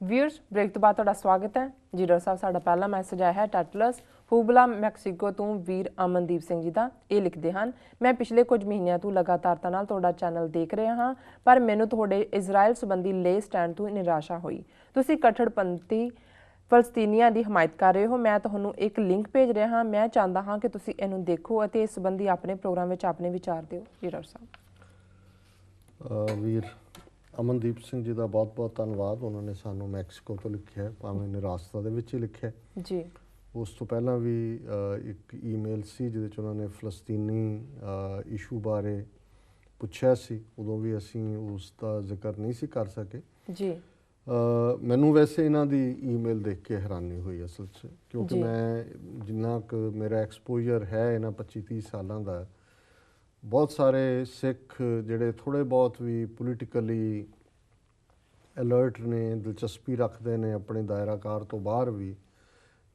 Viewers break ਤੋਂ ਬਾਅਦ ਤੁਹਾਡਾ ਸਵਾਗਤ ਹੈ ਜੀ। ਡਾਕਟਰ ਸਾਹਿਬ, ਸਾਡਾ ਪਹਿਲਾ ਮੈਸੇਜ ਆਇਆ ਹੈ ਟੈਟਲਸ ਹੂਬਲਾ ਮੈਕਸੀਕੋ ਤੋਂ ਵੀਰ ਅਮਨਦੀਪ ਸਿੰਘ ਜੀ ਦਾ। ਇਹ ਲਿਖਦੇ ਹਨ, ਮੈਂ ਪਿਛਲੇ ਕੁਝ ਮਹੀਨਿਆਂ ਤੋਂ ਲਗਾਤਾਰਤਾ ਨਾਲ ਤੁਹਾਡਾ ਚੈਨਲ ਦੇਖ ਰਿਹਾ ਹਾਂ, ਪਰ ਮੈਨੂੰ ਤੁਹਾਡੇ ਇਜ਼ਰਾਈਲ ਸੰਬੰਧੀ ਲੇ ਸਟੈਂਡ ਤੋਂ ਨਿਰਾਸ਼ਾ ਹੋਈ। ਤੁਸੀਂ ਕੱਟੜਪੰਥੀ ਫਲਸਤੀਨੀਆਂ ਦੀ ਹਮਾਇਤ ਕਰ ਰਹੇ ਹੋ। ਮੈਂ ਤੁਹਾਨੂੰ ਇੱਕ ਲਿੰਕ ਭੇਜ ਰਿਹਾ ਹਾਂ, ਮੈਂ ਚਾਹੁੰਦਾ ਹਾਂ ਕਿ ਤੁਸੀਂ ਇਹਨੂੰ ਦੇਖੋ ਅਤੇ ਇਸ ਸੰਬੰਧੀ ਆਪਣੇ ਪ੍ਰੋਗਰਾਮ ਵਿੱਚ ਆਪਣੇ ਵਿਚਾਰ ਦਿਓ। ਜੀ ਡਾਕਟਰ ਸਾਹਿਬ। ਵੀਰ ਅਮਨਦੀਪ ਸਿੰਘ ਜੀ ਦਾ ਬਹੁਤ ਬਹੁਤ ਧੰਨਵਾਦ। ਉਹਨਾਂ ਨੇ ਸਾਨੂੰ ਮੈਕਸੀਕੋ ਤੋਂ ਲਿਖਿਆ, ਭਾਵੇਂ ਨਿਰਾਸ਼ਤਾ ਦੇ ਵਿੱਚ ਹੀ ਲਿਖਿਆ ਜੀ। ਉਸ ਤੋਂ ਪਹਿਲਾਂ ਵੀ ਇੱਕ ਈਮੇਲ ਸੀ ਜਿਹਦੇ 'ਚ ਉਹਨਾਂ ਨੇ ਫਲਸਤੀਨੀ ਇਸ਼ੂ ਬਾਰੇ ਪੁੱਛਿਆ ਸੀ, ਉਦੋਂ ਵੀ ਅਸੀਂ ਉਸ ਦਾ ਜ਼ਿਕਰ ਨਹੀਂ ਸੀ ਕਰ ਸਕੇ ਜੀ। ਮੈਨੂੰ ਵੈਸੇ ਇਹਨਾਂ ਦੀ ਈਮੇਲ ਦੇਖ ਕੇ ਹੈਰਾਨੀ ਹੋਈ ਅਸਲ 'ਚ, ਕਿਉਂਕਿ ਮੈਂ ਜਿੰਨਾ ਕੁ ਮੇਰਾ ਐਕਸਪੋਜਰ ਹੈ ਇਹਨਾਂ 25-30 ਸਾਲਾਂ ਦਾ, ਬਹੁਤ ਸਾਰੇ ਸਿੱਖ ਜਿਹੜੇ ਥੋੜ੍ਹੇ ਬਹੁਤ ਵੀ ਪੋਲੀਟੀਕਲੀ ਅਲਰਟ ਨੇ, ਦਿਲਚਸਪੀ ਰੱਖਦੇ ਨੇ ਆਪਣੇ ਦਾਇਰਾਕਾਰ ਤੋਂ ਬਾਹਰ ਵੀ,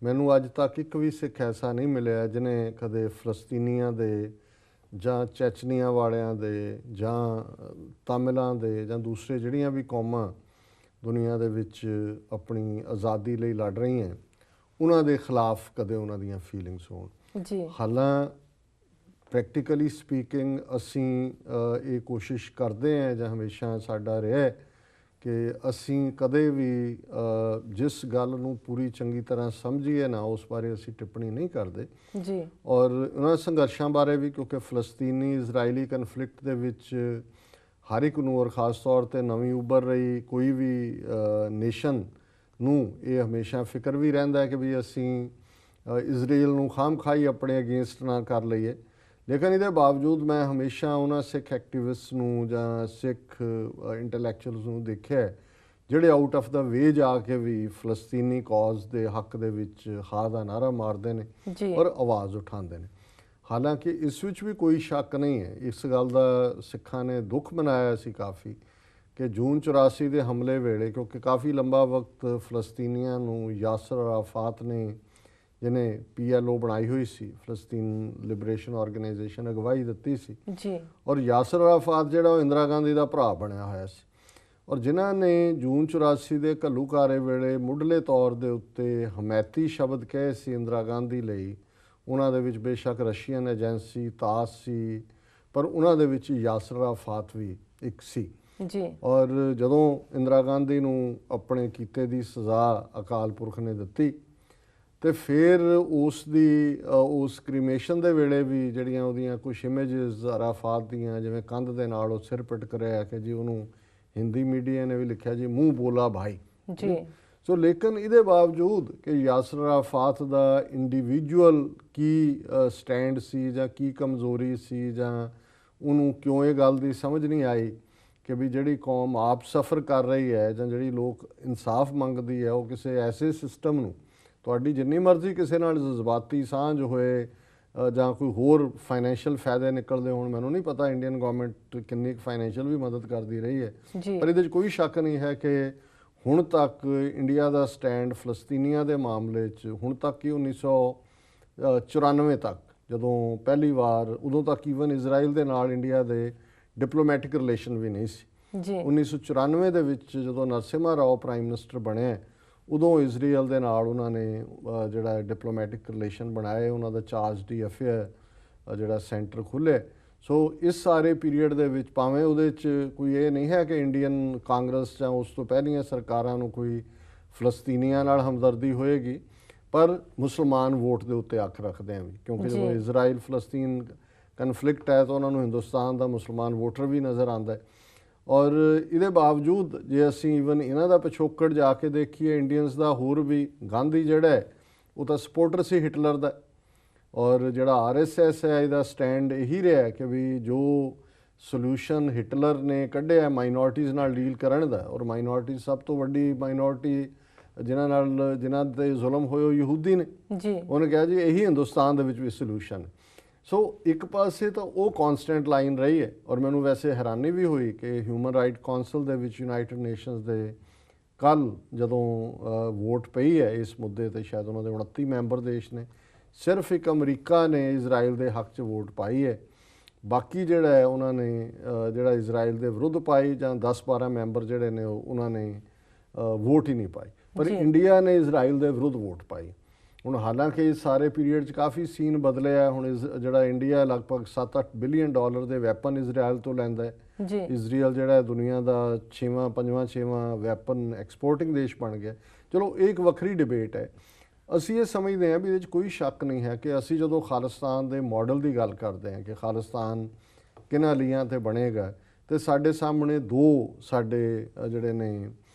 ਮੈਨੂੰ ਅੱਜ ਤੱਕ ਇੱਕ ਵੀ ਸਿੱਖ ਐਸਾ ਨਹੀਂ ਮਿਲਿਆ ਜਿਹਨੇ ਕਦੇ ਫਲਸਤੀਨੀਆਂ ਦੇ ਜਾਂ ਚੈਚਨੀਆਂ ਵਾਲਿਆਂ ਦੇ ਜਾਂ ਤਾਮਿਲਾਂ ਦੇ ਜਾਂ ਦੂਸਰੇ ਜਿਹੜੀਆਂ ਵੀ ਕੌਮਾਂ ਦੁਨੀਆ ਦੇ ਵਿੱਚ ਆਪਣੀ ਆਜ਼ਾਦੀ ਲਈ ਲੜ ਰਹੀਆਂ ਉਹਨਾਂ ਦੇ ਖਿਲਾਫ ਕਦੇ ਉਹਨਾਂ ਦੀਆਂ ਫੀਲਿੰਗਸ ਹੋਣ ਜੀ। ਹਾਲਾਂ ਪ੍ਰੈਕਟੀਕਲੀ ਸਪੀਕਿੰਗ ਅਸੀਂ ਇਹ ਕੋਸ਼ਿਸ਼ ਕਰਦੇ ਹਾਂ ਜਾਂ ਹਮੇਸ਼ਾ ਸਾਡਾ ਰਿਹਾ ਕਿ ਅਸੀਂ ਕਦੇ ਵੀ ਜਿਸ ਗੱਲ ਨੂੰ ਪੂਰੀ ਚੰਗੀ ਤਰ੍ਹਾਂ ਸਮਝੀਏ ਨਾ, ਉਸ ਬਾਰੇ ਅਸੀਂ ਟਿੱਪਣੀ ਨਹੀਂ ਕਰਦੇ ਜੀ। ਔਰ ਉਹਨਾਂ ਸੰਘਰਸ਼ਾਂ ਬਾਰੇ ਵੀ, ਕਿਉਂਕਿ ਫਲਸਤੀਨੀ ਇਜ਼ਰਾਈਲੀ ਕਨਫਲਿਕਟ ਦੇ ਵਿੱਚ ਹਰ ਇੱਕ ਨੂੰ, ਔਰ ਖ਼ਾਸ ਤੌਰ 'ਤੇ ਨਵੀਂ ਉੱਭਰ ਰਹੀ ਕੋਈ ਵੀ ਨੇਸ਼ਨ ਨੂੰ ਇਹ ਹਮੇਸ਼ਾ ਫਿਕਰ ਵੀ ਰਹਿੰਦਾ ਕਿ ਵੀ ਅਸੀਂ ਇਜ਼ਰਾਈਲ ਨੂੰ ਖਾਮਖਾਈ ਆਪਣੇ ਅਗੇਂਸਟ ਨਾ ਕਰ ਲਈਏ। ਲੇਕਿਨ ਇਹਦੇ ਬਾਵਜੂਦ ਮੈਂ ਹਮੇਸ਼ਾ ਉਹਨਾਂ ਸਿੱਖ ਐਕਟਿਵਿਸਟ ਨੂੰ ਜਾਂ ਸਿੱਖ ਇੰਟੈਲੈਕਚੁਅਲਸ ਨੂੰ ਦੇਖਿਆ ਜਿਹੜੇ ਆਊਟ ਆਫ ਦਾ ਵੇ ਜਾ ਕੇ ਵੀ ਫਲਸਤੀਨੀ ਕੌਜ਼ ਦੇ ਹੱਕ ਦੇ ਵਿੱਚ ਹਾਂ ਦਾ ਨਾਅਰਾ ਮਾਰਦੇ ਨੇ ਔਰ ਆਵਾਜ਼ ਉਠਾਉਂਦੇ ਨੇ। ਹਾਲਾਂਕਿ ਇਸ ਵਿੱਚ ਵੀ ਕੋਈ ਸ਼ੱਕ ਨਹੀਂ ਹੈ, ਇਸ ਗੱਲ ਦਾ ਸਿੱਖਾਂ ਨੇ ਦੁੱਖ ਮਨਾਇਆ ਸੀ ਕਾਫੀ ਕਿ ਜੂਨ 84 ਦੇ ਹਮਲੇ ਵੇਲੇ, ਕਿਉਂਕਿ ਕਾਫੀ ਲੰਬਾ ਵਕਤ ਫਲਸਤੀਨੀਆਂ ਨੂੰ ਯਾਸਰ ਅਰਾਫਾਤ ਨੇ, ਜਿਹਨੇ PLO ਬਣਾਈ ਹੋਈ ਸੀ, ਫਲਸਤੀਨ ਲਿਬਰੇਸ਼ਨ ਆਰਗੇਨਾਈਜੇਸ਼ਨ, ਅਗਵਾਈ ਦਿੱਤੀ ਸੀ ਜੀ। ਔਰ ਯਾਸਰ ਅਰਾਫਾਤ ਜਿਹੜਾ ਉਹ ਇੰਦਰਾ ਗਾਂਧੀ ਦਾ ਭਰਾ ਬਣਿਆ ਹੋਇਆ ਸੀ, ਔਰ ਜਿਨ੍ਹਾਂ ਨੇ ਜੂਨ 84 ਦੇ ਘੱਲੂਘਾਰੇ ਵੇਲੇ ਮੁੱਢਲੇ ਤੌਰ ਦੇ ਉੱਤੇ ਹਮਾਇਤੀ ਸ਼ਬਦ ਕਹੇ ਸੀ ਇੰਦਰਾ ਗਾਂਧੀ ਲਈ, ਉਹਨਾਂ ਦੇ ਵਿੱਚ ਬੇਸ਼ੱਕ ਰਸ਼ੀਅਨ ਏਜੰਸੀ ਤਾਸ ਸੀ, ਪਰ ਉਹਨਾਂ ਦੇ ਵਿੱਚ ਯਾਸਰ ਅਰਾਫਾਤ ਵੀ ਇੱਕ ਸੀ ਜੀ। ਔਰ ਜਦੋਂ ਇੰਦਰਾ ਗਾਂਧੀ ਨੂੰ ਆਪਣੇ ਕੀਤੇ ਦੀ ਸਜ਼ਾ ਅਕਾਲ ਪੁਰਖ ਨੇ ਦਿੱਤੀ ਤੇ ਫਿਰ ਉਸ ਕ੍ਰੀਮੇਸ਼ਨ ਦੇ ਵੇਲੇ ਵੀ ਜਿਹੜੀਆਂ ਉਹਦੀਆਂ ਕੁਛ ਇਮੇਜਸ ਅਰਾਫਾਤ ਦੀਆਂ, ਜਿਵੇਂ ਕੰਧ ਦੇ ਨਾਲ ਉਹ ਸਿਰ ਪਿਟਕ ਰਿਹਾ ਕਿ ਜੀ, ਉਹਨੂੰ ਹਿੰਦੀ ਮੀਡੀਆ ਨੇ ਵੀ ਲਿਖਿਆ ਜੀ ਮੂੰਹ ਬੋਲਾ ਭਾਈ ਜੀ। ਸੋ ਲੇਕਿਨ ਇਹਦੇ ਬਾਵਜੂਦ ਕਿ ਯਾਸਰ ਅਰਾਫਾਤ ਦਾ ਇੰਡੀਵਿਜੂਅਲ ਕੀ ਸਟੈਂਡ ਸੀ ਜਾਂ ਕੀ ਕਮਜ਼ੋਰੀ ਸੀ, ਜਾਂ ਉਹਨੂੰ ਕਿਉਂ ਇਹ ਗੱਲ ਦੀ ਸਮਝ ਨਹੀਂ ਆਈ ਕਿ ਵੀ ਜਿਹੜੀ ਕੌਮ ਆਪ ਸਫਰ ਕਰ ਰਹੀ ਹੈ ਜਾਂ ਜਿਹੜੀ ਲੋਕ ਇਨਸਾਫ ਮੰਗਦੀ ਹੈ, ਉਹ ਕਿਸੇ ਐਸੇ ਸਿਸਟਮ ਨੂੰ, ਤੁਹਾਡੀ ਜਿੰਨੀ ਮਰਜ਼ੀ ਕਿਸੇ ਨਾਲ ਜਜ਼ਬਾਤੀ ਸਾਂਝ ਹੋਏ ਜਾਂ ਕੋਈ ਹੋਰ ਫਾਈਨੈਂਸ਼ੀਅਲ ਫਾਇਦੇ ਨਿਕਲਦੇ ਹੋਣ, ਮੈਨੂੰ ਨਹੀਂ ਪਤਾ ਇੰਡੀਅਨ ਗਵਰਨਮੈਂਟ ਕਿੰਨੀ ਫਾਈਨੈਂਸ਼ੀਅਲ ਵੀ ਮਦਦ ਕਰਦੀ ਰਹੀ ਹੈ, ਪਰ ਇਹਦੇ 'ਚ ਕੋਈ ਸ਼ੱਕ ਨਹੀਂ ਹੈ ਕਿ ਹੁਣ ਤੱਕ ਇੰਡੀਆ ਦਾ ਸਟੈਂਡ ਫਲਸਤੀਨੀਆਂ ਦੇ ਮਾਮਲੇ 'ਚ ਹੁਣ ਤੱਕ ਹੀ 1994 ਤੱਕ, ਜਦੋਂ ਪਹਿਲੀ ਵਾਰ, ਉਦੋਂ ਤੱਕ ਈਵਨ ਇਜ਼ਰਾਈਲ ਦੇ ਨਾਲ ਇੰਡੀਆ ਦੇ ਡਿਪਲੋਮੈਟਿਕ ਰਿਲੇਸ਼ਨ ਵੀ ਨਹੀਂ ਸੀ ਜੀ। 1994 ਦੇ ਵਿੱਚ ਜਦੋਂ ਨਰਸਿਮਹਾ ਰਾਓ ਪ੍ਰਾਈਮ ਮਿਨਿਸਟਰ ਬਣਿਆ, ਉਦੋਂ ਇਜ਼ਰਾਈਲ ਦੇ ਨਾਲ ਉਹਨਾਂ ਨੇ ਜਿਹੜਾ ਡਿਪਲੋਮੈਟਿਕ ਰਿਲੇਸ਼ਨ ਬਣਾਏ, ਉਹਨਾਂ ਦਾ ਚਾਰਜ ਡੀ ਅਫੇਅਰ ਜਿਹੜਾ ਸੈਂਟਰ ਖੁੱਲ੍ਹੇ। ਸੋ ਇਸ ਸਾਰੇ ਪੀਰੀਅਡ ਦੇ ਵਿੱਚ ਭਾਵੇਂ ਉਹਦੇ 'ਚ ਕੋਈ ਇਹ ਨਹੀਂ ਹੈ ਕਿ ਇੰਡੀਅਨ ਕਾਂਗਰਸ ਜਾਂ ਉਸ ਤੋਂ ਪਹਿਲੀਆਂ ਸਰਕਾਰਾਂ ਨੂੰ ਕੋਈ ਫਲਸਤੀਨੀਆਂ ਨਾਲ ਹਮਦਰਦੀ ਹੋਏਗੀ, ਪਰ ਮੁਸਲਮਾਨ ਵੋਟ ਦੇ ਉੱਤੇ ਅੱਖ ਰੱਖਦੇ ਆ ਵੀ, ਕਿਉਂਕਿ ਜਦੋਂ ਇਜ਼ਰਾਈਲ ਫਲਸਤੀਨ ਕਨਫਲਿਕਟ ਹੈ ਤਾਂ ਉਹਨਾਂ ਨੂੰ ਹਿੰਦੁਸਤਾਨ ਦਾ ਮੁਸਲਮਾਨ ਵੋਟਰ ਵੀ ਨਜ਼ਰ ਆਉਂਦਾ ਹੈ। ਔਰ ਇਹਦੇ ਬਾਵਜੂਦ ਜੇ ਅਸੀਂ ਈਵਨ ਇਹਨਾਂ ਦਾ ਪਿਛੋਕੜ ਜਾ ਕੇ ਦੇਖੀਏ, ਇੰਡੀਅਨਸ ਦਾ ਹੋਰ ਵੀ, ਗਾਂਧੀ ਜਿਹੜਾ ਹੈ ਉਹ ਤਾਂ ਸਪੋਰਟਰ ਸੀ ਹਿਟਲਰ ਦਾ, ਔਰ ਜਿਹੜਾ RSS ਹੈ ਇਹਦਾ ਸਟੈਂਡ ਇਹੀ ਰਿਹਾ ਕਿ ਵੀ ਜੋ ਸੋਲਿਊਸ਼ਨ ਹਿਟਲਰ ਨੇ ਕੱਢਿਆ ਮਾਈਨੋਰਟੀਜ਼ ਨਾਲ ਡੀਲ ਕਰਨ ਦਾ, ਔਰ ਮਾਈਨੋਰਟੀ ਸਭ ਤੋਂ ਵੱਡੀ ਮਾਈਨੋਰਟੀ ਜਿਨ੍ਹਾਂ 'ਤੇ ਜ਼ੁਲਮ ਹੋਏ ਉਹ ਯਹੂਦੀ ਨੇ ਜੀ, ਉਹਨੇ ਕਿਹਾ ਜੀ ਇਹੀ ਹਿੰਦੁਸਤਾਨ ਦੇ ਵਿੱਚ ਵੀ ਸੋਲਿਊਸ਼ਨ ਹੈ। ਸੋ ਇੱਕ ਪਾਸੇ ਤਾਂ ਉਹ ਕੌਨਸਟੈਂਟ ਲਾਈਨ ਰਹੀ ਹੈ, ਔਰ ਮੈਨੂੰ ਵੈਸੇ ਹੈਰਾਨੀ ਵੀ ਹੋਈ ਕਿ ਹਿਊਮਨ ਰਾਈਟ ਕੌਂਸਲ ਦੇ ਵਿੱਚ ਯੂਨਾਈਟਿਡ ਨੇਸ਼ਨਸ ਦੇ ਕੱਲ੍ਹ ਜਦੋਂ ਵੋਟ ਪਈ ਹੈ ਇਸ ਮੁੱਦੇ 'ਤੇ, ਸ਼ਾਇਦ ਉਹਨਾਂ ਦੇ 29 ਮੈਂਬਰ ਦੇਸ਼ ਨੇ, ਸਿਰਫ ਇੱਕ ਅਮਰੀਕਾ ਨੇ ਇਜ਼ਰਾਈਲ ਦੇ ਹੱਕ 'ਚ ਵੋਟ ਪਾਈ ਹੈ, ਬਾਕੀ ਜਿਹੜਾ ਹੈ ਉਹਨਾਂ ਨੇ ਜਿਹੜਾ ਇਜ਼ਰਾਈਲ ਦੇ ਵਿਰੁੱਧ ਪਾਈ, ਜਾਂ 10-12 ਮੈਂਬਰ ਜਿਹੜੇ ਨੇ ਉਹਨਾਂ ਨੇ ਵੋਟ ਹੀ ਨਹੀਂ ਪਾਈ, ਪਰ ਇੰਡੀਆ ਨੇ ਇਜ਼ਰਾਈਲ ਦੇ ਵਿਰੁੱਧ ਵੋਟ ਪਾਈ। ਹੁਣ ਹਾਲਾਂਕਿ ਇਸ ਸਾਰੇ ਪੀਰੀਅਡ 'ਚ ਕਾਫੀ ਸੀਨ ਬਦਲੇ ਆ। ਹੁਣ ਜਿਹੜਾ ਇੰਡੀਆ ਲਗਭਗ 7-8 ਬਿਲੀਅਨ ਡਾਲਰ ਦੇ ਵੈਪਨ ਇਜ਼ਰਾਈਲ ਤੋਂ ਲੈਂਦਾ ਹੈ। ਇਜ਼ਰਾਈਲ ਜਿਹੜਾ ਹੈ ਦੁਨੀਆ ਦਾ 5ਵਾਂ ਵੈਪਨ ਐਕਸਪੋਰਟਿੰਗ ਦੇਸ਼ ਬਣ ਗਿਆ। ਚਲੋ ਇਹ ਇੱਕ ਵੱਖਰੀ ਡਿਬੇਟ ਹੈ। ਅਸੀਂ ਇਹ ਸਮਝਦੇ ਹਾਂ ਵੀ ਇਹਦੇ 'ਚ ਕੋਈ ਸ਼ੱਕ ਨਹੀਂ ਹੈ ਕਿ ਅਸੀਂ ਜਦੋਂ ਖਾਲਿਸਤਾਨ ਦੇ ਮਾਡਲ ਦੀ ਗੱਲ ਕਰਦੇ ਹਾਂ ਕਿ ਖਾਲਿਸਤਾਨ ਕਿਹਨਾਂ ਲੀਆਂ 'ਤੇ ਬਣੇਗਾ, ਤੇ ਸਾਡੇ ਸਾਹਮਣੇ ਦੋ ਸਾਡੇ ਜਿਹੜੇ ਨੇ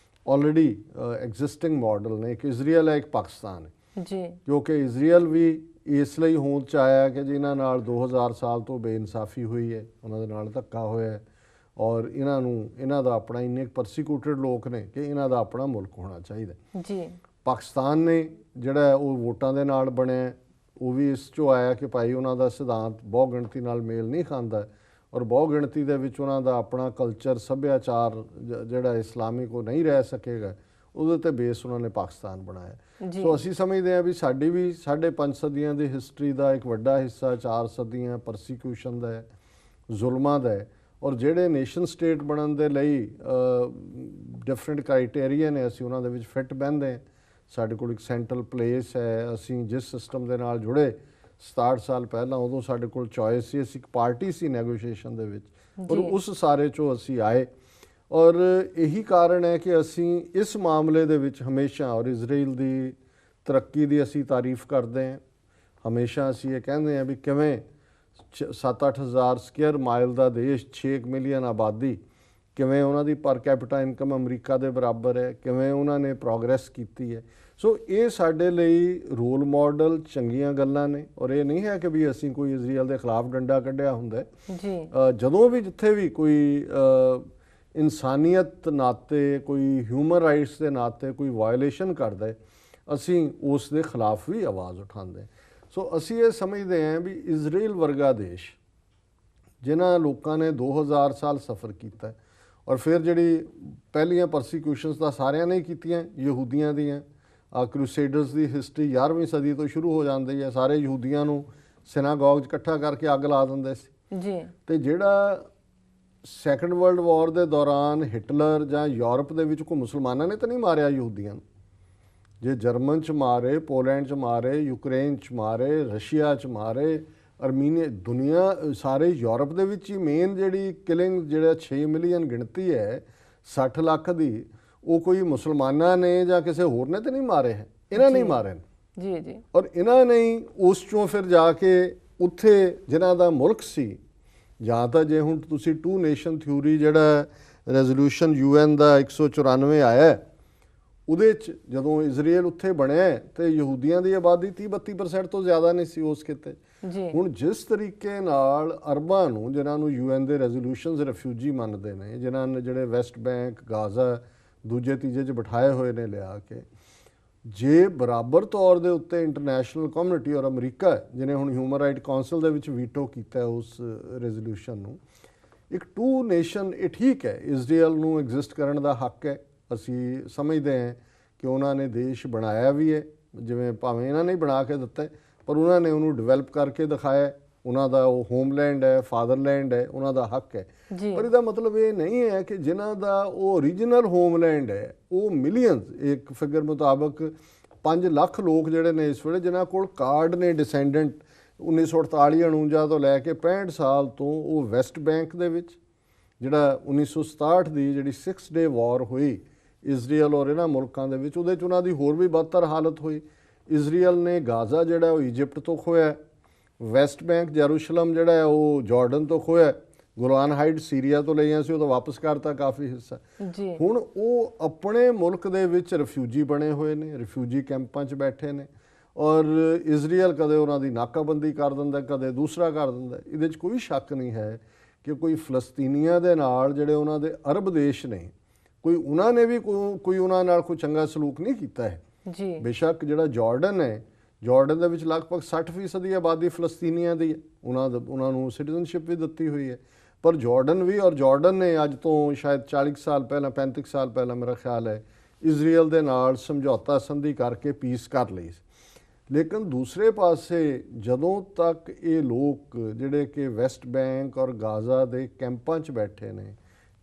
ਆਲਰੇਡੀ ਐਗਜ਼ਿਸਟਿੰਗ ਮਾਡਲ ਨੇ, ਇੱਕ ਇਜ਼ਰਾਈਲ ਹੈ, ਇੱਕ ਪਾਕਿਸਤਾਨ ਹੈ ਜੀ। ਕਿਉਂਕਿ ਇਜ਼ਰਾਈਲ ਵੀ ਇਸ ਲਈ ਹੋਂਦ 'ਚ ਆਇਆ ਕਿ ਜਿਨ੍ਹਾਂ ਨਾਲ 2000 ਸਾਲ ਤੋਂ ਬੇਇਨਸਾਫੀ ਹੋਈ ਹੈ, ਉਹਨਾਂ ਦੇ ਨਾਲ ਧੱਕਾ ਹੋਇਆ ਹੈ, ਔਰ ਇਹਨਾਂ ਦਾ ਆਪਣਾ ਇੰਨੇ ਪਰਸੀਕਿਊਟਡ ਲੋਕ ਨੇ ਕਿ ਇਹਨਾਂ ਦਾ ਆਪਣਾ ਮੁਲਕ ਹੋਣਾ ਚਾਹੀਦਾ ਜੀ। ਪਾਕਿਸਤਾਨ ਨੇ ਜਿਹੜਾ ਉਹ ਵੋਟਾਂ ਦੇ ਨਾਲ ਬਣਿਆ, ਉਹ ਵੀ ਇਸ 'ਚੋਂ ਆਇਆ ਕਿ ਭਾਈ ਉਹਨਾਂ ਦਾ ਸਿਧਾਂਤ ਬਹੁ ਗਿਣਤੀ ਨਾਲ ਮੇਲ ਨਹੀਂ ਖਾਂਦਾ, ਔਰ ਬਹੁ ਗਿਣਤੀ ਦੇ ਵਿੱਚ ਉਹਨਾਂ ਦਾ ਆਪਣਾ ਕਲਚਰ ਸੱਭਿਆਚਾਰ ਜਿਹੜਾ ਇਸਲਾਮਿਕ ਉਹ ਨਹੀਂ ਰਹਿ ਸਕੇਗਾ, ਉਹਦੇ 'ਤੇ ਬੇਸ ਉਹਨਾਂ ਨੇ ਪਾਕਿਸਤਾਨ ਬਣਾਇਆ। ਸੋ ਅਸੀਂ ਸਮਝਦੇ ਹਾਂ ਵੀ ਸਾਡੀ ਵੀ 5.5 ਸਦੀਆਂ ਦੀ ਹਿਸਟਰੀ ਦਾ ਇੱਕ ਵੱਡਾ ਹਿੱਸਾ 4 ਸਦੀਆਂ ਪਰਸੀਕਿਊਸ਼ਨ ਦਾ ਹੈ, ਜ਼ੁਲਮਾਂ ਦਾ ਹੈ, ਔਰ ਜਿਹੜੇ ਨੇਸ਼ਨ ਸਟੇਟ ਬਣਨ ਦੇ ਲਈ ਡਿਫਰੈਂਟ ਕ੍ਰਾਈਟੇਰੀਆ ਨੇ, ਅਸੀਂ ਉਹਨਾਂ ਦੇ ਵਿੱਚ ਫਿੱਟ ਬਹਿੰਦੇ ਹਾਂ। ਸਾਡੇ ਕੋਲ ਇੱਕ ਸੈਂਟਰਲ ਪਲੇਸ ਹੈ, ਅਸੀਂ ਜਿਸ ਸਿਸਟਮ ਦੇ ਨਾਲ ਜੁੜੇ 67 ਸਾਲ ਪਹਿਲਾਂ, ਉਦੋਂ ਸਾਡੇ ਕੋਲ ਚੋਇਸ ਸੀ, ਅਸੀਂ ਇੱਕ ਪਾਰਟੀ ਸੀ ਨੈਗੋਸ਼ੀਏਸ਼ਨ ਦੇ ਵਿੱਚ, ਔਰ ਉਸ ਸਾਰੇ 'ਚੋਂ ਅਸੀਂ ਆਏ। ਔਰ ਇਹੀ ਕਾਰਨ ਹੈ ਕਿ ਅਸੀਂ ਇਸ ਮਾਮਲੇ ਦੇ ਵਿੱਚ ਹਮੇਸ਼ਾ, ਔਰ ਇਜ਼ਰਾਈਲ ਦੀ ਤਰੱਕੀ ਦੀ ਅਸੀਂ ਤਾਰੀਫ ਕਰਦੇ ਹਾਂ, ਹਮੇਸ਼ਾ ਅਸੀਂ ਇਹ ਕਹਿੰਦੇ ਹਾਂ ਵੀ ਕਿਵੇਂ 7-8 ਹਜ਼ਾਰ ਸਕੁਅਰ ਮਾਈਲ ਦਾ ਦੇਸ਼, 6 ਮਿਲੀਅਨ ਆਬਾਦੀ, ਕਿਵੇਂ ਉਹਨਾਂ ਦੀ ਪਰ ਕੈਪੀਟਾ ਇਨਕਮ ਅਮਰੀਕਾ ਦੇ ਬਰਾਬਰ ਹੈ, ਕਿਵੇਂ ਉਹਨਾਂ ਨੇ ਪ੍ਰੋਗਰੈਸ ਕੀਤੀ ਹੈ। ਸੋ ਇਹ ਸਾਡੇ ਲਈ ਰੋਲ ਮਾਡਲ ਚੰਗੀਆਂ ਗੱਲਾਂ ਨੇ, ਔਰ ਇਹ ਨਹੀਂ ਹੈ ਕਿ ਵੀ ਅਸੀਂ ਕੋਈ ਇਜ਼ਰਾਈਲ ਦੇ ਖਿਲਾਫ ਡੰਡਾ ਕੱਢਿਆ ਹੁੰਦਾ ਜੀ। ਜਦੋਂ ਵੀ ਜਿੱਥੇ ਵੀ ਕੋਈ ਇਨਸਾਨੀਅਤ ਨਾਤੇ, ਕੋਈ ਹਿਊਮਨ ਰਾਈਟਸ ਦੇ ਨਾਤੇ ਕੋਈ ਵਾਇਲੇਸ਼ਨ ਕਰਦਾ, ਅਸੀਂ ਉਸ ਦੇ ਖਿਲਾਫ ਵੀ ਆਵਾਜ਼ ਉਠਾਉਂਦੇ। ਸੋ ਅਸੀਂ ਇਹ ਸਮਝਦੇ ਹਾਂ ਵੀ ਇਜ਼ਰਾਈਲ ਵਰਗਾ ਦੇਸ਼, ਜਿਨ੍ਹਾਂ ਲੋਕਾਂ ਨੇ 2000 ਸਾਲ ਸਫ਼ਰ ਕੀਤਾ, ਔਰ ਫਿਰ ਜਿਹੜੀ ਪਹਿਲੀਆਂ ਪਰਸੀਕਿਊਸ਼ਨਸ ਤਾਂ ਸਾਰਿਆਂ ਨੇ ਹੀ ਕੀਤੀਆਂ, ਯਹੂਦੀਆਂ ਦੀਆਂ, ਕਰੂਸੇਡਰਸ ਦੀ ਹਿਸਟਰੀ 11ਵੀਂ ਸਦੀ ਤੋਂ ਸ਼ੁਰੂ ਹੋ ਜਾਂਦੀ ਹੈ। ਸਾਰੇ ਯਹੂਦੀਆਂ ਨੂੰ ਸਿਨਾਗੋਗ 'ਚ ਇਕੱਠਾ ਕਰਕੇ ਅੱਗ ਲਾ ਦਿੰਦੇ ਸੀ ਜੀ। ਤੇ ਜਿਹੜਾ ਸੈਕੰਡ ਵਰਲਡ ਵਾਰ ਦੇ ਦੌਰਾਨ ਹਿਟਲਰ ਜਾਂ ਯੂਰਪ ਦੇ ਵਿੱਚ ਕੋਈ ਮੁਸਲਮਾਨਾਂ ਨੇ ਤਾਂ ਨਹੀਂ ਮਾਰਿਆ ਯਹੂਦੀਆਂ ਨੂੰ, ਜੇ ਜਰਮਨ 'ਚ ਮਾਰੇ, ਪੋਲੈਂਡ 'ਚ ਮਾਰੇ, ਯੂਕਰੇਨ 'ਚ ਮਾਰੇ, ਰਸ਼ੀਆ 'ਚ ਮਾਰੇ, ਅਰਮੀਨੀਆ, ਦੁਨੀਆ ਸਾਰੇ ਯੂਰਪ ਦੇ ਵਿੱਚ ਹੀ ਮੇਨ ਜਿਹੜੀ ਕਿਲਿੰਗ, ਜਿਹੜਾ 6 ਮਿਲੀਅਨ ਗਿਣਤੀ ਹੈ 60 ਲੱਖ ਦੀ, ਉਹ ਕੋਈ ਮੁਸਲਮਾਨਾਂ ਨੇ ਜਾਂ ਕਿਸੇ ਹੋਰ ਨੇ ਤਾਂ ਨਹੀਂ ਮਾਰੇ ਹੈ, ਇਹਨਾਂ ਨੇ ਮਾਰੇ ਜੀ ਜੀ। ਔਰ ਇਹਨਾਂ ਨੇ ਉਸ 'ਚੋਂ ਫਿਰ ਜਾ ਕੇ ਉੱਥੇ ਜਿਨ੍ਹਾਂ ਦਾ ਮੁਲਕ ਸੀ, ਜਾਂ ਤਾਂ ਜੇ ਹੁਣ ਤੁਸੀਂ 2 ਨੇਸ਼ਨ ਥਿਊਰੀ ਜਿਹੜਾ ਰੈਜ਼ੋਲੂਸ਼ਨ UN ਦਾ 194 ਆਇਆ, ਉਹਦੇ 'ਚ ਜਦੋਂ ਇਜ਼ਰਾਈਲ ਉੱਥੇ ਬਣਿਆ ਤੇ ਯਹੂਦੀਆਂ ਦੀ ਆਬਾਦੀ 30-32% ਤੋਂ ਜ਼ਿਆਦਾ ਨਹੀਂ ਸੀ ਉਸ ਖਿੱਤੇ। ਹੁਣ ਜਿਸ ਤਰੀਕੇ ਨਾਲ ਅਰਬਾਂ ਨੂੰ, ਜਿਨ੍ਹਾਂ ਨੂੰ UN ਦੇ ਰੈਜ਼ੋਲੂਸ਼ਨਸ ਰਿਫਿਊਜੀ ਮੰਨਦੇ ਨੇ, ਜਿਨ੍ਹਾਂ ਨੇ ਜਿਹੜੇ ਵੈਸਟ ਬੈਂਕ, ਗਾਜ਼ਾ ਦੂਜੇ ਤੀਜੇ 'ਚ ਬਿਠਾਏ ਹੋਏ ਨੇ ਲਿਆ ਕੇ, ਜੇ ਬਰਾਬਰ ਤੌਰ ਦੇ ਉੱਤੇ ਇੰਟਰਨੈਸ਼ਨਲ ਕਮਿਊਨਿਟੀ ਔਰ ਅਮਰੀਕਾ, ਜਿਹਨੇ ਹੁਣ ਹਿਊਮਨ ਰਾਈਟ ਕਾਉਂਸਲ ਦੇ ਵਿੱਚ ਵੀਟੋ ਕੀਤਾ ਉਸ ਰੈਜ਼ੋਲੂਸ਼ਨ ਨੂੰ, ਇੱਕ 2 ਨੇਸ਼ਨ, ਇਹ ਠੀਕ ਹੈ, ਇਜ਼ਰਾਈਲ ਨੂੰ ਐਗਜ਼ਿਸਟ ਕਰਨ ਦਾ ਹੱਕ ਹੈ। ਅਸੀਂ ਸਮਝਦੇ ਹਾਂ ਕਿ ਉਹਨਾਂ ਨੇ ਦੇਸ਼ ਬਣਾਇਆ ਵੀ ਹੈ, ਜਿਵੇਂ ਭਾਵੇਂ ਇਹਨਾਂ ਨੇ ਬਣਾ ਕੇ ਦਿੱਤਾ, ਪਰ ਉਹਨਾਂ ਨੇ ਉਹਨੂੰ ਡਿਵੈਲਪ ਕਰਕੇ ਦਿਖਾਇਆ, ਉਹਨਾਂ ਦਾ ਉਹ ਹੋਮਲੈਂਡ ਹੈ, ਫਾਦਰਲੈਂਡ ਹੈ, ਉਹਨਾਂ ਦਾ ਹੱਕ ਹੈ। ਪਰ ਇਹਦਾ ਮਤਲਬ ਇਹ ਨਹੀਂ ਹੈ ਕਿ ਜਿਨ੍ਹਾਂ ਦਾ ਉਹ ਓਰੀਜਨਲ ਹੋਮਲੈਂਡ ਹੈ, ਉਹ ਮਿਲੀਅਨਸ, ਇੱਕ ਫਿਗਰ ਮੁਤਾਬਕ 5 ਲੱਖ ਲੋਕ ਜਿਹੜੇ ਨੇ ਇਸ ਵੇਲੇ, ਜਿਨ੍ਹਾਂ ਕੋਲ ਕਾਰਡ ਨੇ ਡਿਸੈਂਡੈਂਟ 1948-49 ਤੋਂ ਲੈ ਕੇ 65 ਸਾਲ ਤੋਂ, ਉਹ ਵੈਸਟ ਬੈਂਕ ਦੇ ਵਿੱਚ, ਜਿਹੜਾ 1967 ਦੀ ਜਿਹੜੀ 6 ਡੇ ਵਾਰ ਹੋਈ ਇਜ਼ਰਾਈਲ ਔਰ ਇਹਨਾਂ ਮੁਲਕਾਂ ਦੇ ਵਿੱਚ, ਉਹਦੇ 'ਚ ਉਹਨਾਂ ਦੀ ਹੋਰ ਵੀ ਬਦਤਰ ਹਾਲਤ ਹੋਈ। ਇਜ਼ਰਾਈਲ ਨੇ ਗਾਜ਼ਾ ਜਿਹੜਾ ਉਹ ਇਜਿਪਟ ਤੋਂ ਖੋਇਆ, ਵੈਸਟ ਬੈਂਕ ਜੈਰੂਸ਼ਲਮ ਜਿਹੜਾ ਹੈ ਉਹ ਜਾਰਡਨ ਤੋਂ ਖੋਇਆ, ਗੁਲਾਨ ਹਾਈਟ ਸੀਰੀਆ ਤੋਂ ਲਈਆਂ ਸੀ, ਉਹ ਤਾਂ ਵਾਪਸ ਕਰਤਾ ਕਾਫੀ ਹਿੱਸਾ। ਹੁਣ ਉਹ ਆਪਣੇ ਮੁਲਕ ਦੇ ਵਿੱਚ ਰਿਫਿਊਜੀ ਬਣੇ ਹੋਏ ਨੇ, ਰਿਫਿਊਜੀ ਕੈਂਪਾਂ 'ਚ ਬੈਠੇ ਨੇ, ਔਰ ਇਜ਼ਰਾਈਲ ਕਦੇ ਉਹਨਾਂ ਦੀ ਨਾਕਾਬੰਦੀ ਕਰ ਦਿੰਦਾ, ਕਦੇ ਦੂਸਰਾ ਕਰ ਦਿੰਦਾ। ਇਹਦੇ 'ਚ ਕੋਈ ਸ਼ੱਕ ਨਹੀਂ ਹੈ ਕਿ ਕੋਈ ਫਲਸਤੀਨੀਆਂ ਦੇ ਨਾਲ, ਜਿਹੜੇ ਉਹਨਾਂ ਦੇ ਅਰਬ ਦੇਸ਼ ਨੇ, ਕੋਈ ਉਹਨਾਂ ਨੇ ਵੀ ਕੋਈ ਉਹਨਾਂ ਨਾਲ ਕੋਈ ਚੰਗਾ ਸਲੂਕ ਨਹੀਂ ਕੀਤਾ ਹੈ ਜੀ। ਬੇਸ਼ੱਕ ਜਿਹੜਾ ਜਾਰਡਨ ਹੈ, ਜਾਰਡਨ ਦੇ ਵਿੱਚ ਲਗਭਗ 60% ਦੀ ਆਬਾਦੀ ਫਲਸਤੀਨੀਆਂ ਦੀ ਹੈ, ਉਹਨਾਂ ਨੂੰ ਸਿਟੀਜ਼ਨਸ਼ਿਪ ਵੀ ਦਿੱਤੀ ਹੋਈ ਹੈ। ਪਰ ਜਾਰਡਨ ਵੀ, ਔਰ ਜਾਰਡਨ ਨੇ ਅੱਜ ਤੋਂ ਸ਼ਾਇਦ 40 ਸਾਲ ਪਹਿਲਾਂ, 35 ਸਾਲ ਪਹਿਲਾਂ ਮੇਰਾ ਖਿਆਲ ਹੈ, ਇਜ਼ਰਾਈਲ ਦੇ ਨਾਲ ਸਮਝੌਤਾ ਸੰਧੀ ਕਰਕੇ ਪੀਸ ਕਰ ਲਈ। ਲੇਕਿਨ ਦੂਸਰੇ ਪਾਸੇ ਜਦੋਂ ਤੱਕ ਇਹ ਲੋਕ ਜਿਹੜੇ ਕਿ ਵੈਸਟ ਬੈਂਕ ਔਰ ਗਾਜ਼ਾ ਦੇ ਕੈਂਪਾਂ 'ਚ ਬੈਠੇ ਨੇ,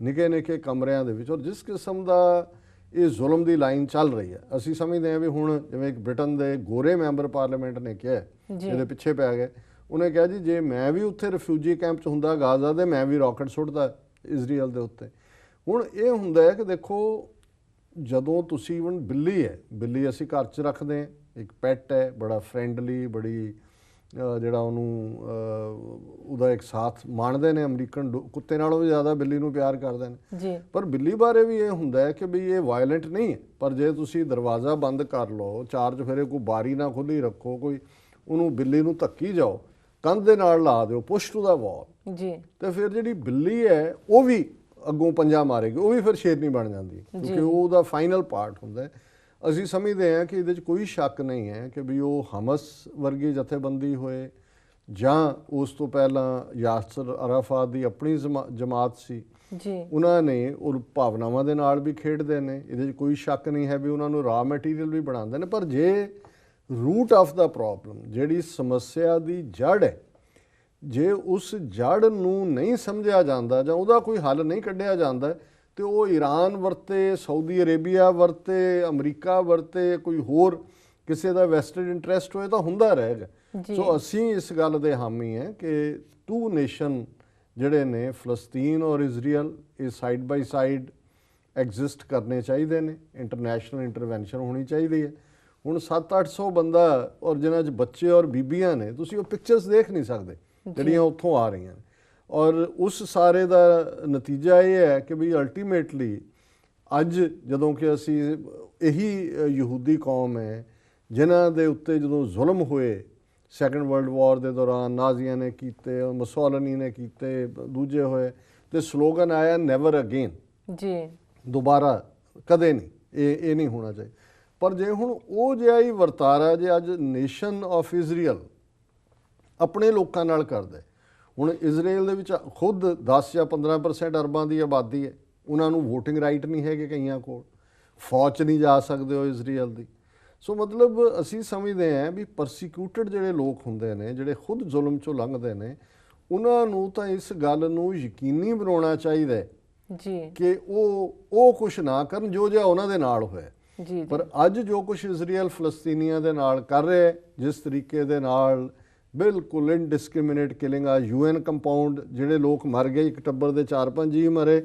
ਨਿੱਕੇ ਨਿੱਕੇ ਕਮਰਿਆਂ ਦੇ ਵਿੱਚ, ਔਰ ਜਿਸ ਕਿਸਮ ਦਾ ਇਹ ਜ਼ੁਲਮ ਦੀ ਲਾਈਨ ਚੱਲ ਰਹੀ ਹੈ। ਅਸੀਂ ਸਮਝਦੇ ਹਾਂ ਵੀ ਹੁਣ ਜਿਵੇਂ ਇੱਕ ਬ੍ਰਿਟਨ ਦੇ ਗੋਰੇ ਮੈਂਬਰ ਪਾਰਲੀਮੈਂਟ ਨੇ ਕਿਹਾ, ਜਿਹਦੇ ਪਿੱਛੇ ਪੈ ਗਏ, ਉਹਨੇ ਕਿਹਾ ਜੀ ਜੇ ਮੈਂ ਵੀ ਉੱਥੇ ਰਿਫਿਊਜੀ ਕੈਂਪ 'ਚ ਹੁੰਦਾ ਗਾਜ਼ਾ ਦੇ, ਮੈਂ ਵੀ ਰਾਕਟ ਸੁੱਟਦਾ ਇਜ਼ਰਾਈਲ ਦੇ ਉੱਤੇ। ਹੁਣ ਇਹ ਹੁੰਦਾ ਹੈ ਕਿ ਦੇਖੋ ਜਦੋਂ ਤੁਸੀਂ ਇਵਨ ਬਿੱਲੀ ਹੈ, ਬਿੱਲੀ ਅਸੀਂ ਘਰ 'ਚ ਰੱਖਦੇ ਹਾਂ, ਇੱਕ ਪੈਟ ਹੈ, ਬੜਾ ਫਰੈਂਡਲੀ, ਬੜੀ ਜਿਹੜਾ ਉਹਨੂੰ ਉਹਦਾ ਇੱਕ ਸਾਥ ਮਾਣਦੇ ਨੇ। ਅਮਰੀਕਨ ਕੁੱਤੇ ਨਾਲੋਂ ਵੀ ਜ਼ਿਆਦਾ ਬਿੱਲੀ ਨੂੰ ਪਿਆਰ ਕਰਦੇ ਨੇ ਜੀ। ਪਰ ਬਿੱਲੀ ਬਾਰੇ ਵੀ ਇਹ ਹੁੰਦਾ ਹੈ ਕਿ ਵੀ ਇਹ ਵਾਇਲੈਂਟ ਨਹੀਂ ਹੈ, ਪਰ ਜੇ ਤੁਸੀਂ ਦਰਵਾਜ਼ਾ ਬੰਦ ਕਰ ਲਓ, ਚਾਰ ਚੁਫੇਰੇ ਕੋਈ ਬਾਰੀ ਨਾ ਖੁੱਲੀ ਰੱਖੋ, ਕੋਈ ਉਹਨੂੰ ਬਿੱਲੀ ਨੂੰ ਧੱਕੀ ਜਾਓ, ਕੰਧ ਦੇ ਨਾਲ ਲਾ ਦਿਓ, ਪੁਸ਼ ਟੂ ਦਾ ਵਾਲ ਜੀ, ਤੇ ਫਿਰ ਜਿਹੜੀ ਬਿੱਲੀ ਹੈ ਉਹ ਵੀ ਅੱਗੋਂ ਪੰਜਾ ਮਾਰੇਗੀ, ਉਹ ਵੀ ਫਿਰ ਸ਼ੇਰਨੀ ਬਣ ਜਾਂਦੀ ਹੈ, ਕਿਉਂਕਿ ਉਹ ਉਹਦਾ ਫਾਈਨਲ ਪਾਰਟ ਹੁੰਦਾ ਹੈ। ਅਸੀਂ ਸਮਝਦੇ ਹਾਂ ਕਿ ਇਹਦੇ 'ਚ ਕੋਈ ਸ਼ੱਕ ਨਹੀਂ ਹੈ ਕਿ ਵੀ ਉਹ ਹਮਸ ਵਰਗੀ ਜਥੇਬੰਦੀ ਹੋਏ ਜਾਂ ਉਸ ਤੋਂ ਪਹਿਲਾਂ ਯਾਸਰ ਅਰਾਫਾਤ ਦੀ ਆਪਣੀ ਜਮਾਤ ਸੀ ਜੀ, ਉਹਨਾਂ ਨੇ ਉਹ ਭਾਵਨਾਵਾਂ ਦੇ ਨਾਲ ਵੀ ਖੇਡਦੇ ਨੇ। ਇਹਦੇ 'ਚ ਕੋਈ ਸ਼ੱਕ ਨਹੀਂ ਹੈ ਵੀ ਉਹਨਾਂ ਨੂੰ ਰਾ ਮਟੀਰੀਅਲ ਵੀ ਬਣਾਉਂਦੇ ਨੇ। ਪਰ ਜੇ ਰੂਟ ਆਫ ਦਾ ਪ੍ਰੋਬਲਮ, ਜਿਹੜੀ ਸਮੱਸਿਆ ਦੀ ਜੜ ਹੈ, ਜੇ ਉਸ ਜੜ ਨੂੰ ਨਹੀਂ ਸਮਝਿਆ ਜਾਂਦਾ ਜਾਂ ਉਹਦਾ ਕੋਈ ਹੱਲ ਨਹੀਂ ਕੱਢਿਆ ਜਾਂਦਾ ਤੇ ਉਹ ਈਰਾਨ ਵਰਤੇ, ਸਾਊਦੀ ਅਰੇਬੀਆ ਵਰਤੇ, ਅਮਰੀਕਾ ਵਰਤੇ, ਕੋਈ ਹੋਰ ਕਿਸੇ ਦਾ ਵੈਸਟਡ ਇੰਟਰਸਟ ਹੋਏ ਤਾਂ ਹੁੰਦਾ ਰਹੇਗਾ। ਸੋ ਅਸੀਂ ਇਸ ਗੱਲ ਦੇ ਹਾਮੀ ਹੈ ਕਿ ਟੂ ਨੇਸ਼ਨ ਜਿਹੜੇ ਨੇ ਫਲਸਤੀਨ ਔਰ ਇਜ਼ਰਾਈਲ, ਇਹ ਸਾਈਡ ਬਾਈ ਸਾਈਡ ਐਗਜ਼ਿਸਟ ਕਰਨੇ ਚਾਹੀਦੇ ਨੇ। ਇੰਟਰਨੈਸ਼ਨਲ ਇੰਟਰਵੈਂਸ਼ਨ ਹੋਣੀ ਚਾਹੀਦੀ ਹੈ। ਹੁਣ 700-800 ਬੰਦਾ ਔਰ ਜਿਨ੍ਹਾਂ 'ਚ ਬੱਚੇ ਔਰ ਬੀਬੀਆਂ ਨੇ, ਤੁਸੀਂ ਉਹ ਪਿਕਚਰਸ ਦੇਖ ਨਹੀਂ ਸਕਦੇ ਜਿਹੜੀਆਂ ਉੱਥੋਂ ਆ ਰਹੀਆਂ ਨੇ। ਔਰ ਉਸ ਸਾਰੇ ਦਾ ਨਤੀਜਾ ਇਹ ਹੈ ਕਿ ਵੀ ਅਲਟੀਮੇਟਲੀ ਅੱਜ ਜਦੋਂ ਕਿ ਅਸੀਂ ਇਹੀ ਯਹੂਦੀ ਕੌਮ ਹੈ ਜਿਨ੍ਹਾਂ ਦੇ ਉੱਤੇ ਜਦੋਂ ਜ਼ੁਲਮ ਹੋਏ ਸੈਕੰਡ ਵਰਲਡ ਵਾਰ ਦੇ ਦੌਰਾਨ, ਨਾਜ਼ੀਆਂ ਨੇ ਕੀਤੇ, ਮੁਸੋਲਿਨੀ ਨੇ ਕੀਤੇ, ਦੂਜੇ ਹੋਏ, ਤੇ ਸਲੋਗਨ ਆਇਆ ਨੈਵਰ ਅਗੇਨ, ਜੀ, ਦੁਬਾਰਾ ਕਦੇ ਨਹੀਂ, ਇਹ ਨਹੀਂ ਹੋਣਾ ਚਾਹੀਦਾ। ਪਰ ਜੇ ਹੁਣ ਉਹ ਜਿਹਾ ਹੀ ਵਰਤਾਰਾ ਜੇ ਅੱਜ ਨੇਸ਼ਨ ਆਫ ਇਜ਼ਰਾਈਲ ਆਪਣੇ ਲੋਕਾਂ ਨਾਲ ਕਰਦਾ, ਹੁਣ ਇਜ਼ਰਾਈਲ ਦੇ ਵਿੱਚ ਖੁਦ 10 ਜਾਂ 15% ਅਰਬਾਂ ਦੀ ਆਬਾਦੀ ਹੈ, ਉਹਨਾਂ ਨੂੰ ਵੋਟਿੰਗ ਰਾਈਟ ਨਹੀਂ ਹੈਗੇ, ਕਈਆਂ ਕੋਲ ਫੌਜ 'ਚ ਨਹੀਂ ਜਾ ਸਕਦੇ ਉਹ ਇਜ਼ਰਾਈਲ ਦੀ। ਸੋ ਮਤਲਬ ਅਸੀਂ ਸਮਝਦੇ ਹਾਂ ਵੀ ਪਰਸੀਕਿਊਟਡ ਜਿਹੜੇ ਲੋਕ ਹੁੰਦੇ ਨੇ, ਜਿਹੜੇ ਖੁਦ ਜ਼ੁਲਮ 'ਚੋਂ ਲੰਘਦੇ ਨੇ, ਉਹਨਾਂ ਨੂੰ ਤਾਂ ਇਸ ਗੱਲ ਨੂੰ ਯਕੀਨੀ ਬਣਾਉਣਾ ਚਾਹੀਦਾ ਜੀ ਕਿ ਉਹ ਕੁਛ ਨਾ ਕਰਨ ਜੋ ਜਿਹਾ ਉਹਨਾਂ ਦੇ ਨਾਲ ਹੋਇਆ। ਜੀ, ਪਰ ਅੱਜ ਜੋ ਕੁਛ ਇਜ਼ਰਾਈਲ ਫਲਸਤੀਨੀਆਂ ਦੇ ਨਾਲ ਕਰ ਰਿਹਾ, ਜਿਸ ਤਰੀਕੇ ਦੇ ਨਾਲ ਬਿਲਕੁਲ ਇਨਡਿਸਕ੍ਰਿਮੀਨੇਟ ਕਿਲਿੰਗ ਆ, UN ਕੰਪਾਊਂਡ ਜਿਹੜੇ ਲੋਕ ਮਰ ਗਏ, ਇੱਕ ਟੱਬਰ ਦੇ 4-5 ਜੀ ਮਰੇ,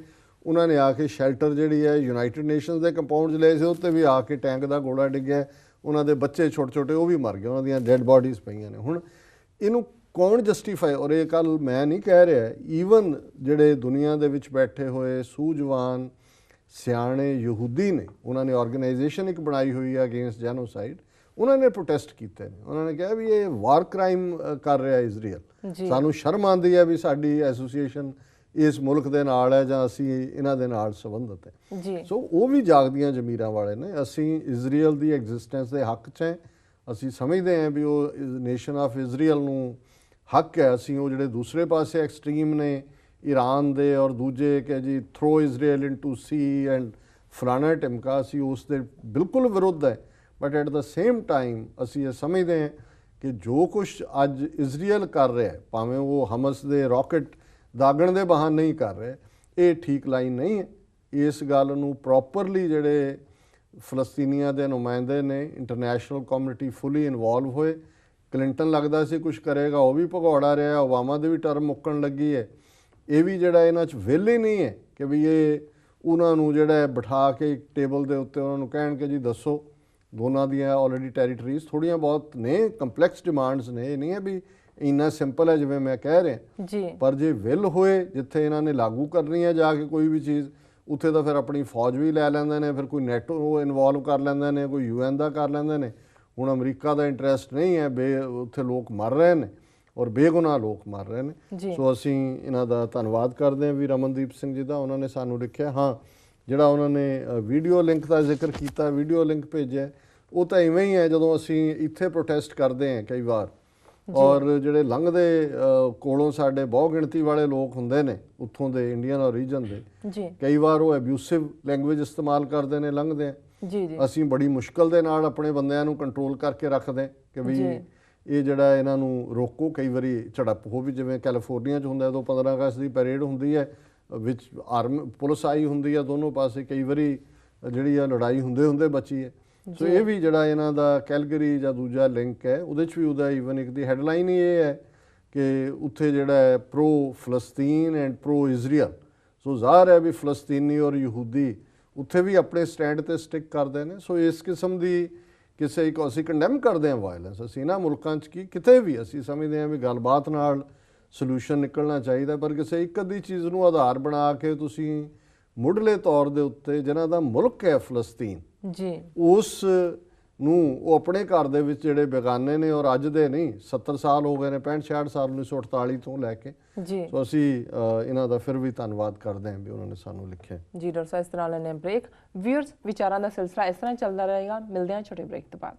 ਉਹਨਾਂ ਨੇ ਆ ਕੇ ਸ਼ੈਲਟਰ ਜਿਹੜੀ ਹੈ ਯੂਨਾਈਟਿਡ ਨੇਸ਼ਨਸ ਦੇ ਕੰਪਾਊਂਡ 'ਚ ਲਏ ਸੀ, ਉੱਤੇ ਵੀ ਆ ਕੇ ਟੈਂਕ ਦਾ ਗੋਲਾ ਡਿੱਗਿਆ, ਉਹਨਾਂ ਦੇ ਬੱਚੇ ਛੋਟੇ ਛੋਟੇ ਉਹ ਵੀ ਮਰ ਗਏ, ਉਹਨਾਂ ਦੀਆਂ ਡੈੱਡ ਬਾਡੀਜ਼ ਪਈਆਂ ਨੇ। ਹੁਣ ਇਹਨੂੰ ਕੌਣ ਜਸਟੀਫਾਈ, ਔਰ ਇਹ ਕੱਲ ਮੈਂ ਨਹੀਂ ਕਹਿ ਰਿਹਾ, ਈਵਨ ਜਿਹੜੇ ਦੁਨੀਆ ਦੇ ਵਿੱਚ ਬੈਠੇ ਹੋਏ ਸੂਝਵਾਨ ਸਿਆਣੇ ਯਹੂਦੀ ਨੇ, ਉਹਨਾਂ ਨੇ ਆਰਗੇਨਾਈਜੇਸ਼ਨ ਇੱਕ ਬਣਾਈ ਹੋਈ ਹੈ ਅਗੇਂਸਟ ਜੈਨੋਸਾਈਡ, ਉਹਨਾਂ ਨੇ ਪ੍ਰੋਟੈਸਟ ਕੀਤੇ ਨੇ। ਉਹਨਾਂ ਨੇ ਕਿਹਾ ਵੀ ਇਹ ਵਾਰ ਕ੍ਰਾਈਮ ਕਰ ਰਿਹਾ ਇਜ਼ਰਾਈਲ, ਸਾਨੂੰ ਸ਼ਰਮ ਆਉਂਦੀ ਹੈ ਵੀ ਸਾਡੀ ਐਸੋਸੀਏਸ਼ਨ ਇਸ ਮੁਲਕ ਦੇ ਨਾਲ ਹੈ ਜਾਂ ਅਸੀਂ ਇਹਨਾਂ ਦੇ ਨਾਲ ਸੰਬੰਧਿਤ ਹੈ। ਸੋ ਉਹ ਵੀ ਜਾਗਦੀਆਂ ਜ਼ਮੀਰਾਂ ਵਾਲੇ ਨੇ। ਅਸੀਂ ਇਜ਼ਰਾਈਲ ਦੀ ਐਗਜ਼ਿਸਟੈਂਸ ਦੇ ਹੱਕ 'ਚ ਹੈ। ਅਸੀਂ ਸਮਝਦੇ ਹਾਂ ਵੀ ਉਹ ਨੇਸ਼ਨ ਆਫ ਇਜ਼ਰਾਈਲ ਨੂੰ ਹੱਕ ਹੈ। ਅਸੀਂ ਉਹ ਜਿਹੜੇ ਦੂਸਰੇ ਪਾਸੇ ਐਕਸਟ੍ਰੀਮ ਨੇ ਈਰਾਨ ਦੇ ਔਰ ਦੂਜੇ ਕਿ ਜੀ throw Israel into sea and ਫਲਾਣਾ ਟਿਮਕਾ, ਅਸੀਂ ਉਸ ਦੇ ਬਿਲਕੁਲ ਵਿਰੁੱਧ ਹੈ। But at the same time ਅਸੀਂ ਇਹ ਸਮਝਦੇ ਹਾਂ ਕਿ ਜੋ ਕੁਛ ਅੱਜ ਇਜ਼ਰਾਈਲ ਕਰ ਰਿਹਾ, ਭਾਵੇਂ ਉਹ ਹਮਸ ਦੇ ਰਾਕਟ ਦਾਗਣ ਦੇ ਬਹਾਨੇ ਨਹੀਂ ਕਰ ਰਹੇ, ਇਹ ਠੀਕ ਲਾਈਨ ਨਹੀਂ ਹੈ। ਇਸ ਗੱਲ ਨੂੰ ਪ੍ਰੋਪਰਲੀ ਜਿਹੜੇ ਫਲਸਤੀਨੀਆਂ ਦੇ ਨੁਮਾਇੰਦੇ ਨੇ, ਇੰਟਰਨੈਸ਼ਨਲ ਕਮਿਊਨਿਟੀ ਫੁੱਲੀ ਇਨਵੋਲਵ ਹੋਏ। ਕਲਿੰਟਨ ਲੱਗਦਾ ਸੀ ਕੁਝ ਕਰੇਗਾ, ਉਹ ਵੀ ਭਗੌੜਾ ਰਿਹਾ। ਓਬਾਮਾ ਦੀ ਵੀ ਟਰਮ ਮੁੱਕਣ ਲੱਗੀ ਹੈ। ਇਹ ਵੀ ਜਿਹੜਾ ਇਹਨਾਂ 'ਚ ਵਿਲ ਹੀ ਨਹੀਂ ਹੈ ਕਿ ਵੀ ਇਹ ਉਹਨਾਂ ਨੂੰ ਜਿਹੜਾ ਬਿਠਾ ਕੇ ਇੱਕ ਟੇਬਲ ਦੇ ਉੱਤੇ ਉਹਨਾਂ ਨੂੰ ਕਹਿਣ ਕਿ ਜੀ ਦੱਸੋ, ਦੋਨਾਂ ਦੀਆਂ ਆਲਰੇਡੀ ਟੈਰੀਟਰੀਜ਼ ਥੋੜ੍ਹੀਆਂ ਬਹੁਤ ਨੇ, ਕੰਪਲੈਕਸ ਡਿਮਾਂਡਸ ਨੇ, ਇਹ ਨਹੀਂ ਹੈ ਵੀ ਇੰਨਾ ਸਿੰਪਲ ਹੈ ਜਿਵੇਂ ਮੈਂ ਕਹਿ ਰਿਹਾ ਜੀ। ਪਰ ਜੇ ਵਿਲ ਹੋਏ ਜਿੱਥੇ ਇਹਨਾਂ ਨੇ ਲਾਗੂ ਕਰਨੀ ਹੈ ਜਾ ਕੇ ਕੋਈ ਵੀ ਚੀਜ਼, ਉੱਥੇ ਤਾਂ ਫਿਰ ਆਪਣੀ ਫੌਜ ਵੀ ਲੈ ਲੈਂਦੇ ਨੇ, ਫਿਰ ਕੋਈ ਨੈਟੋ ਇਨਵੋਲਵ ਕਰ ਲੈਂਦੇ ਨੇ, ਕੋਈ UN ਦਾ ਕਰ ਲੈਂਦੇ ਨੇ। ਹੁਣ ਅਮਰੀਕਾ ਦਾ ਇੰਟਰਸਟ ਨਹੀਂ ਹੈ, ਉੱਥੇ ਲੋਕ ਮਰ ਰਹੇ ਨੇ ਔਰ ਬੇਗੁਨਾਹ ਲੋਕ ਮਰ ਰਹੇ ਨੇ। ਸੋ ਅਸੀਂ ਇਹਨਾਂ ਦਾ ਧੰਨਵਾਦ ਕਰਦੇ ਹਾਂ ਵੀਰ ਅਮਨਦੀਪ ਸਿੰਘ ਜੀ ਦਾ। ਉਹਨਾਂ ਨੇ ਸਾਨੂੰ ਲਿਖਿਆ, ਹਾਂ ਜਿਹੜਾ ਉਹਨਾਂ ਨੇ ਵੀਡੀਓ ਲਿੰਕ ਦਾ ਜ਼ਿਕਰ ਕੀਤਾ, ਵੀਡੀਓ ਲਿੰਕ ਭੇਜਿਆ, ਉਹ ਤਾਂ ਇਵੇਂ ਹੀ ਹੈ ਜਦੋਂ ਅਸੀਂ ਇੱਥੇ ਪ੍ਰੋਟੈਸਟ ਕਰਦੇ ਹਾਂ ਕਈ ਵਾਰ, ਔਰ ਜਿਹੜੇ ਲੰਘਦੇ ਕੋਲੋਂ ਸਾਡੇ ਬਹੁ ਗਿਣਤੀ ਵਾਲੇ ਲੋਕ ਹੁੰਦੇ ਨੇ ਉੱਥੋਂ ਦੇ, ਇੰਡੀਅਨ ਔਰੀਜਨ ਦੇ, ਕਈ ਵਾਰ ਉਹ ਐਬਿਊਸਿਵ ਲੈਂਗੁਏਜ ਇਸਤੇਮਾਲ ਕਰਦੇ ਨੇ ਲੰਘਦੇ ਆ। ਅਸੀਂ ਬੜੀ ਮੁਸ਼ਕਲ ਦੇ ਨਾਲ ਆਪਣੇ ਬੰਦਿਆਂ ਨੂੰ ਕੰਟਰੋਲ ਕਰਕੇ ਰੱਖਦੇ ਕਿ ਵੀ ਇਹ ਜਿਹੜਾ ਇਹਨਾਂ ਨੂੰ ਰੋਕੋ। ਕਈ ਵਾਰੀ ਝੜਪ ਹੋ ਵੀ, ਜਿਵੇਂ ਕੈਲੀਫੋਰਨੀਆ 'ਚ ਹੁੰਦਾ, ਉਦੋਂ 15 ਅਗਸਤ ਦੀ ਪੈਰੇਡ ਹੁੰਦੀ ਹੈ, ਵਿੱਚ ਆਰਮ ਪੁਲਿਸ ਆਈ ਹੁੰਦੀ ਹੈ ਦੋਨੋਂ ਪਾਸੇ। ਕਈ ਵਾਰੀ ਜਿਹੜੀ ਆ ਲੜਾਈ ਹੁੰਦੇ ਹੁੰਦੇ ਬਚੀ ਹੈ। ਸੋ ਇਹ ਵੀ ਜਿਹੜਾ ਇਹਨਾਂ ਦਾ ਕੈਲਗਰੀ ਜਾਂ ਦੂਜਾ ਲਿੰਕ ਹੈ ਉਹਦੇ 'ਚ ਵੀ ਉਹਦਾ ਈਵਨ ਇੱਕ ਦੀ ਹੈਡਲਾਈਨ ਹੀ ਇਹ ਹੈ ਕਿ ਉੱਥੇ ਜਿਹੜਾ ਹੈ ਪ੍ਰੋ ਫਲਸਤੀਨ ਐਂਡ ਪ੍ਰੋ ਇਜ਼ਰਾਈਲ। ਸੋ ਜ਼ਾਹਰ ਹੈ ਵੀ ਫਲਸਤੀਨੀ ਔਰ ਯਹੂਦੀ ਉੱਥੇ ਵੀ ਆਪਣੇ ਸਟੈਂਡ ਤੇ ਸਟਿਕ ਕਰਦੇ ਨੇ। ਸੋ ਇਸ ਕਿਸਮ ਦੀ ਕਿਸੇ ਇੱਕ ਅਸੀਂ ਕੰਡੈਮ ਕਰਦੇ ਹਾਂ ਵਾਇਲੈਂਸ। ਅਸੀਂ ਇਹਨਾਂ ਮੁਲਕਾਂ 'ਚ ਕੀ ਕਿਤੇ ਵੀ ਅਸੀਂ ਸਮਝਦੇ ਹਾਂ ਵੀ ਗੱਲਬਾਤ ਨਾਲ ਸੋਲੂਸ਼ਨ ਨਿਕਲਣਾ ਚਾਹੀਦਾ, ਪਰ ਕਿਸੇ ਇੱਕ ਅੱਧੀ ਚੀਜ਼ ਨੂੰ ਆਧਾਰ ਬਣਾ ਕੇ ਤੁਸੀਂ ਮੁੱਢਲੇ ਤੌਰ ਦੇ ਉੱਤੇ ਜਿਨ੍ਹਾਂ ਦਾ ਮੁਲਕ ਹੈ ਫਲਸਤੀਨ ਜੀ ਉਸ ਨੂੰ ਉਹ ਆਪਣੇ ਘਰ ਦੇ ਵਿੱਚ ਜਿਹੜੇ ਬੇਗਾਨੇ ਨੇ ਔਰ ਅੱਜ ਦੇ ਨਹੀਂ 70 ਸਾਲ ਹੋ ਗਏ ਨੇ 65-66 ਸਾਲ 1948 ਤੋਂ ਲੈ ਕੇ। ਜੀ ਸੋ ਅਸੀਂ ਇਹਨਾਂ ਦਾ ਫਿਰ ਵੀ ਧੰਨਵਾਦ ਕਰਦੇ ਹਾਂ ਵੀ ਉਹਨਾਂ ਨੇ ਸਾਨੂੰ ਲਿਖਿਆ। ਜੀ ਡਾਕਟਰ ਸਾਹਿਬ ਇਸ ਤਰ੍ਹਾਂ ਲੈਣੇ ਬ੍ਰੇਕ। ਵਿਊਅਰਸ ਵਿਚਾਰਾਂ ਦਾ ਸਿਲਸਿਲਾ ਇਸ ਤਰ੍ਹਾਂ ਚੱਲਦਾ ਰਹੇਗਾ। ਮਿਲਦੇ ਹਾਂ ਛੋਟੇ ਬ੍ਰੇਕ ਤੋਂ ਬਾਅਦ।